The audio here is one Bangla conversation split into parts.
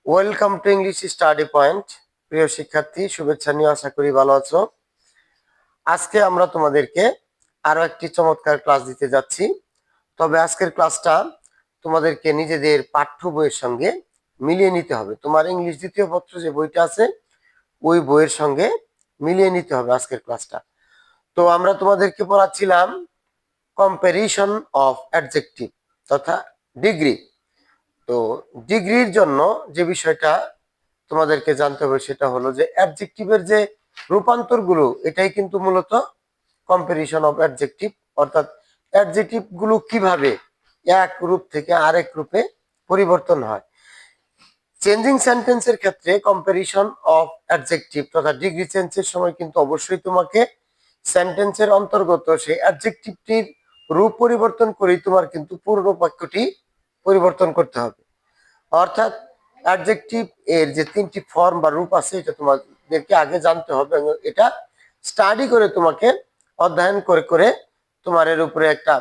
Welcome to English study point. প্রিয় শিক্ষার্থী, শুভেচ্ছা নিয়ে আশা করি ভালো আছো। আজকে আমরা তোমাদেরকে আরো একটি চমৎকার ক্লাস দিতে যাচ্ছি। তবে আজকের ক্লাসটা তোমাদেরকে নিজেদের পাঠ্য বইয়ের সঙ্গে মিলিয়ে নিতে হবে। তোমার ইংলিশ দ্বিতীয় পত্র যে বইটা আছে ওই বইয়ের সঙ্গে মিলিয়ে নিতে হবে আজকের ক্লাসটা। তো আমরা তোমাদেরকে পড়াচ্ছিলাম কম্পারিশন অফ অ্যাডজেক্টিভ তথা ডিগ্রি। তো ডিগ্রির জন্য যে বিষয়টা তোমাদেরকে জানতে হবে সেটা হলো যে অ্যাডজেক্টিভের যে রূপান্তরগুলো, এটাই কিন্তু মূলত কম্পারিশন অফ অ্যাডজেক্টিভ। অর্থাৎ অ্যাডজেক্টিভ গুলো কিভাবে এক রূপ থেকে আরেক রূপে পরিবর্তন হয়। চেঞ্জিং সেন্টেন্সের ক্ষেত্রে কম্পারিশন অফ অ্যাডজেক্টিভ তথা ডিগ্রি চেঞ্জের সময় কিন্তু অবশ্যই তোমাকে সেন্টেন্সের অন্তর্গত সেই অ্যাডজেক্টিভটির রূপ পরিবর্তন করেই তোমার কিন্তু পুরো বাক্যটি পরিবর্তন করতে হবে। অর্থাৎ অ্যাডজেক্টিভ এর যে তিনটি ফর্ম বা রূপ আছে এটা তোমাদেরকে আগে জানতে হবে এবং এটা স্টাডি করে তোমাকে অধ্যয়ন করে করে তোমার এর উপরে একটা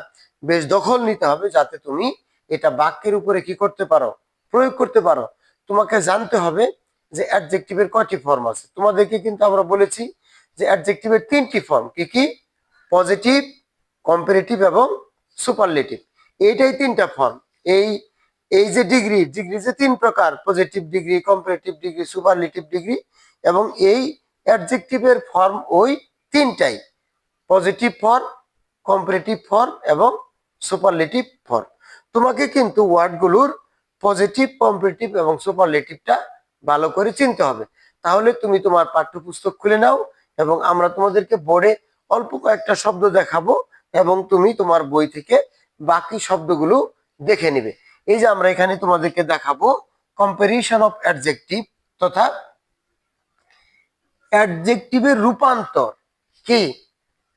বেশ দখল নিতে হবে, যাতে তুমি এটা বাক্যের উপরে কি করতে পারো, প্রয়োগ করতে পারো। তোমাকে জানতে হবে যে অ্যাডজেক্টিভের কয়টি ফর্ম আছে। তোমাদেরকে কিন্তু আমরা বলেছি যে অ্যাডজেক্টিভের তিনটি ফর্ম কি কি, পজিটিভ, কম্পারেটিভ এবং সুপারলেটিভ। এইটাই তিনটা ফর্ম। এই এই যে ডিগ্রি যে তিন প্রকার, positive degree, comparative degree, superlative degree, এবং এই অ্যাডজেক্টিভের ফর্ম ওই তিনটাই, পজিটিভ ফর্ম, কম্পারেটিভ ফর্ম এবং সুপারলেটিভ ফর্ম। তোমাকে কিন্তু ওয়ার্ডগুলোর পজিটিভ, কম্পারেটিভ এবং সুপারলেটিভটা ভালো করে চিনতে হবে। তাহলে তুমি তোমার পাঠ্যপুস্তক খুলে নাও এবং আমরা তোমাদেরকে বোর্ডে অল্প কয়েকটা শব্দ দেখাবো এবং তুমি তোমার বই থেকে বাকি শব্দগুলো দেখে নিবে। এই যে আমরা এখানে তোমাদেরকে দেখাবো কম্পারিশন অফ অ্যাডজেক্টিভ তথা অ্যাডজেক্টিভের রূপান্তর। কি?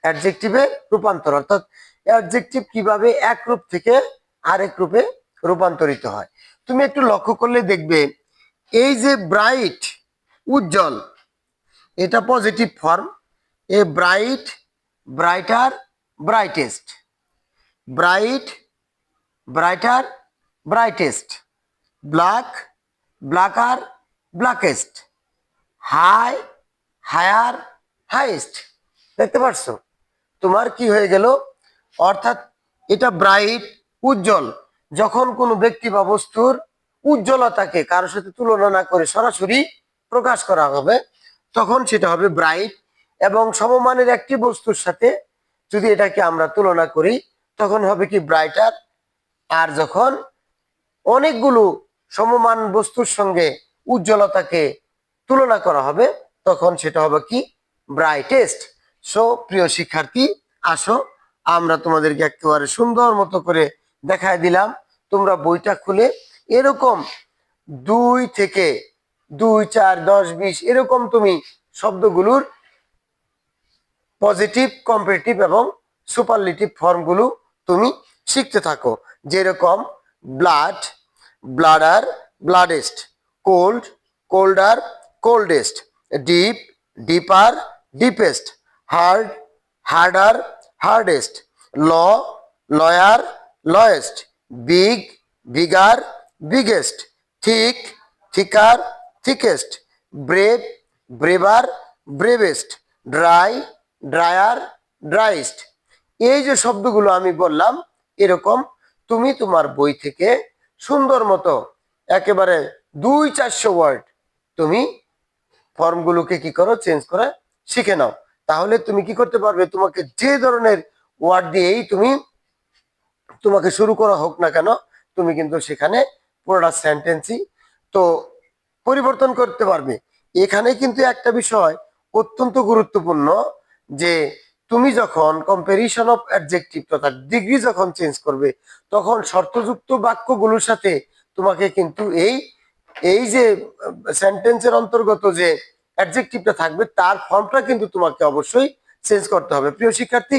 অ্যাডজেক্টিভের রূপান্তর, অর্থাৎ অ্যাডজেক্টিভ কিভাবে এক রূপ থেকে আরেক রূপে রূপান্তরিত হয়। তুমি একটু লক্ষ্য করলে দেখবে এই যে ব্রাইট, উজ্জ্বল, এটা পজিটিভ ফর্ম। এ bright, brighter, brightest, bright, brighter, brightest, black, blacker, blackest, high, higher, highest. দেখতে পারছো তোমার কি হয়ে গেল? অর্থাৎ এটা ব্রাইট, উজ্জ্বল। যখন কোনো ব্যক্তি বা বস্তুর উজ্জ্বলতাকে কারোর সাথে তুলনা না করে সরাসরি প্রকাশ করা হবে তখন সেটা হবে ব্রাইট। এবং সমমানের একটি বস্তুর সাথে যদি এটাকে আমরা তুলনা করি তখন হবে কি, ব্রাইটার। আর যখন অনেকগুলো সমমান বস্তুর সঙ্গে উজ্জ্বলতাকে তুলনা করা হবে তখন সেটা হবে কি, ব্রাইটেস্ট। সো প্রিয় শিক্ষার্থী, আসো আমরা তোমাদেরকে একেবারে সুন্দর মতো করে দেখায় দিলাম। তোমরা বইটা খুলে এরকম 2 থেকে 2, 4, 10, 20 এরকম তুমি শব্দগুলোর পজিটিভ, কম্পারেটিভ এবং সুপারলেটিভ ফর্মগুলো তুমি শিখতে থাকো। যেরকম bold, bolder, boldest, cold, colder, coldest, deep, deeper, deepest, hard, harder, hardest, low, lower, lowest, big, bigger, biggest, thick, thicker, thickest, brave, braver, bravest, dry, drier, driest. এই যে শব্দগুলো আমি বললাম এরকম তুমি তোমার বই থেকে সুন্দর মতো একেবারে 200-400 ওয়ার্ড তুমি ফর্মগুলোকে কি করো, চেঞ্জ করে শিখে নাও। তাহলে তুমি কি করতে পারবে, তোমাকে যে ধরনের ওয়ার্ড দিয়েই তোমাকে শুরু করা হোক না কেন তুমি কিন্তু সেখানে পুরোটা সেন্টেন্সই তো পরিবর্তন করতে পারবে। এখানে কিন্তু একটা বিষয় অত্যন্ত গুরুত্বপূর্ণ, যে তুমি যখন কম্পারিশন অফ অ্যাডজেক্টিভ তথা ডিগ্রি যখন চেঞ্জ করবে তখন শর্তযুক্ত বাক্যগুলোর সাথে তোমাকে কিন্তু এই এই যে সেন্টেন্সের অন্তর্গত যে অ্যাডজেক্টিভটা থাকবে তার ফর্মটা কিন্তু তোমাকে অবশ্যই চেঞ্জ করতে হবে। প্রিয় শিক্ষার্থী,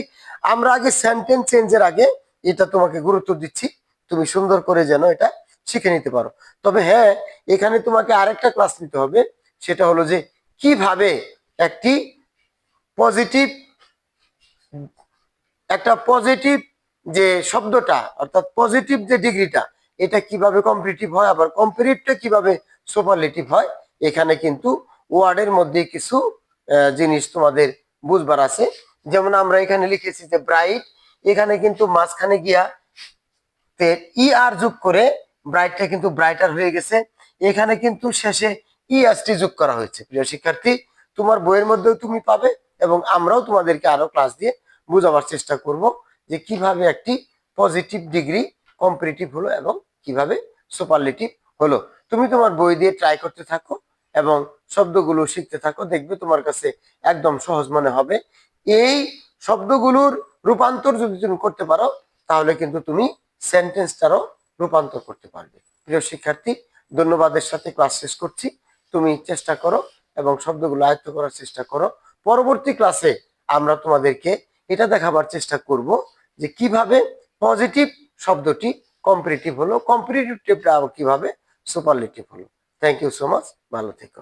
আমরা আগে সেন্টেন্স চেঞ্জের আগে এটা তোমাকে গুরুত্ব দিচ্ছি, তুমি সুন্দর করে যেন এটা শিখে নিতে পারো। তবে হ্যাঁ, এখানে তোমাকে আরেকটা ক্লাস নিতে হবে, সেটা হলো যে কিভাবে একটি পজিটিভ পজিটিভ যে শব্দটা, অর্থাৎ পজিটিভ যে ডিগ্রিটা, এটা কিভাবে কম্পারেটিভ হয়, আবার কম্পারেটিভটা কিভাবে সুপারলেটিভ হয়। এখানে কিন্তু ওয়ার্ডের মধ্যে কিছু জিনিস তোমাদের বুঝবার আছে। যেমন আমরা এখানে লিখেছি যে ব্রাইট, এখানে কিন্তু মাঝখানে গিয়া ই আর যোগ করে ব্রাইটটা কিন্তু ব্রাইটার হয়ে গেছে। এখানে কিন্তু শেষে ইএসটি যোগ করা হয়েছে। প্রিয় শিক্ষার্থী, তোমার বইয়ের মধ্যেও তুমি পাবে এবং আমরাও তোমাদেরকে আরো ক্লাস দিয়ে বোঝাবার চেষ্টা করব যে কিভাবে একটি পজিটিভ ডিগ্রি কম্পারেটিভ হলো এবং কিভাবে সুপারলেটিভ হলো। তুমি তোমার বই দিয়ে ট্রাই করতে থাকো এবং শব্দগুলো শিখতে থাকো, দেখবে তোমার কাছে একদম সহজ মনে হবে। এই শব্দগুলোর রূপান্তর যদি তুমি করতে পারো তাহলে কিন্তু তুমি সেন্টেন্সটারও রূপান্তর করতে পারবে। প্রিয় শিক্ষার্থী, ধন্যবাদের সাথে ক্লাস শেষ করছি। তুমি চেষ্টা করো এবং শব্দগুলো আয়ত্ত করার চেষ্টা করো। পরবর্তী ক্লাসে আমরা তোমাদেরকে এটা দেখাবার চেষ্টা করব যে কিভাবে পজিটিভ শব্দটি কম্পারেটিভ হলো, কম্পারেটিভটা কিভাবে সুপারলেটিভ হলো। থ্যাংক ইউ সো মাচ, ভালো থেকো।